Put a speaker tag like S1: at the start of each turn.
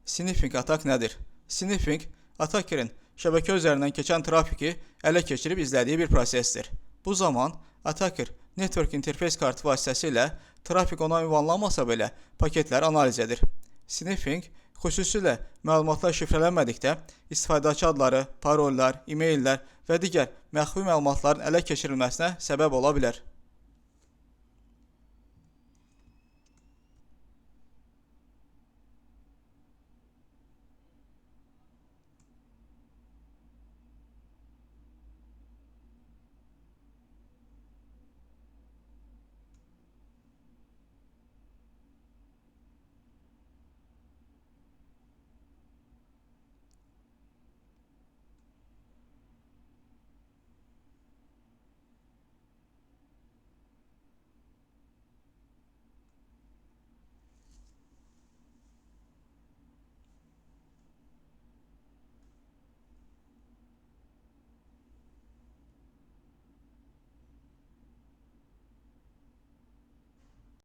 S1: Sniffing atak nədir? Sniffing, atakerin şəbəkə üzərindən keçən trafiki ələ keçirib izlədiyi bir prosesdir. Bu zaman ataker network interface kartı vasitəsilə trafik ona ünvanlanmasa belə paketləri analiz edir. Sniffing xüsusilə məlumatlar şifrələnmədikdə istifadəçi adları, parollar, e-maillər və digər məxfi məlumatların ələ keçirilməsinə səbəb ola bilər.